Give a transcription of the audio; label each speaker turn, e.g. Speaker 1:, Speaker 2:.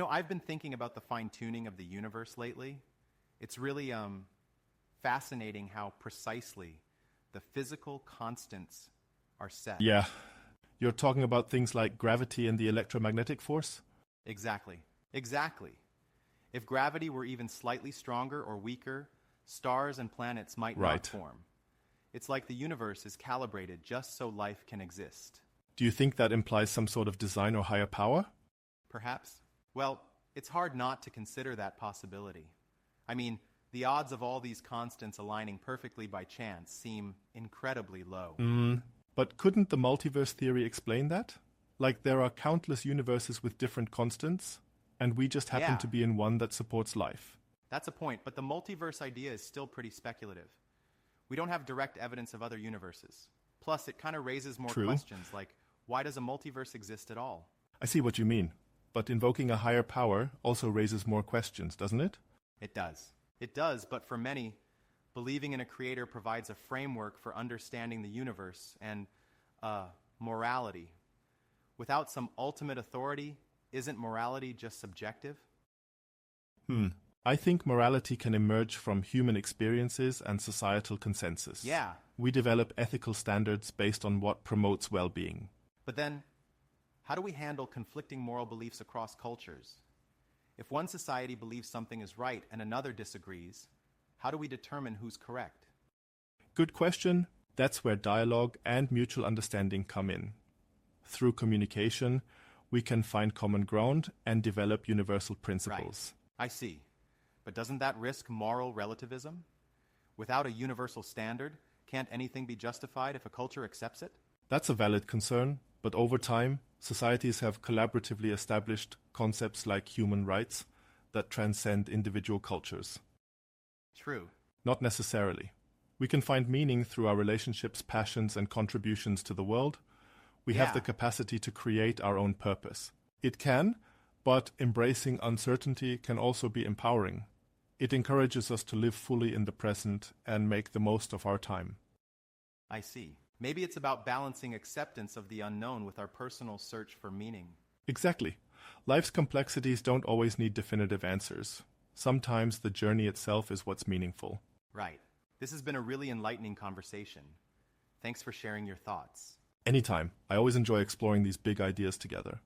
Speaker 1: I've been thinking about the fine-tuning of the universe lately. It's really fascinating how precisely the physical constants are set.
Speaker 2: Yeah. You're talking about things like gravity and the electromagnetic force?
Speaker 1: Exactly. If gravity were even slightly stronger or weaker, stars and planets might not form. It's like the universe is calibrated just so life can exist.
Speaker 2: Do you think that implies some sort of design or higher power?
Speaker 1: Perhaps. Well, it's hard not to consider that possibility. I mean, the odds of all these constants aligning perfectly by chance seem incredibly low.
Speaker 2: But couldn't the multiverse theory explain that? Like there are countless universes with different constants, and we just happen to be in one that supports life.
Speaker 1: That's a point, but the multiverse idea is still pretty speculative. We don't have direct evidence of other universes. Plus, it kind of raises more questions, like, why does a multiverse exist at all?
Speaker 2: I see what you mean. But invoking a higher power also raises more questions, doesn't it?
Speaker 1: It does, but for many, believing in a creator provides a framework for understanding the universe and morality. Without some ultimate authority, isn't morality just subjective?
Speaker 2: I think morality can emerge from human experiences and societal consensus.
Speaker 1: Yeah.
Speaker 2: We develop ethical standards based on what promotes well-being.
Speaker 1: But then, how do we handle conflicting moral beliefs across cultures? If one society believes something is right and another disagrees, how do we determine who's correct?
Speaker 2: Good question. That's where dialogue and mutual understanding come in. Through communication, we can find common ground and develop universal principles.
Speaker 1: Right. I see. But doesn't that risk moral relativism? Without a universal standard, can't anything be justified if a culture accepts it?
Speaker 2: That's a valid concern, but over time, societies have collaboratively established concepts like human rights that transcend individual cultures.
Speaker 1: True.
Speaker 2: Not necessarily. We can find meaning through our relationships, passions, and contributions to the world. We have the capacity to create our own purpose. It can, but embracing uncertainty can also be empowering. It encourages us to live fully in the present and make the most of our time.
Speaker 1: I see. Maybe it's about balancing acceptance of the unknown with our personal search for meaning.
Speaker 2: Exactly. Life's complexities don't always need definitive answers. Sometimes the journey itself is what's meaningful.
Speaker 1: Right. This has been a really enlightening conversation. Thanks for sharing your thoughts.
Speaker 2: Anytime. I always enjoy exploring these big ideas together.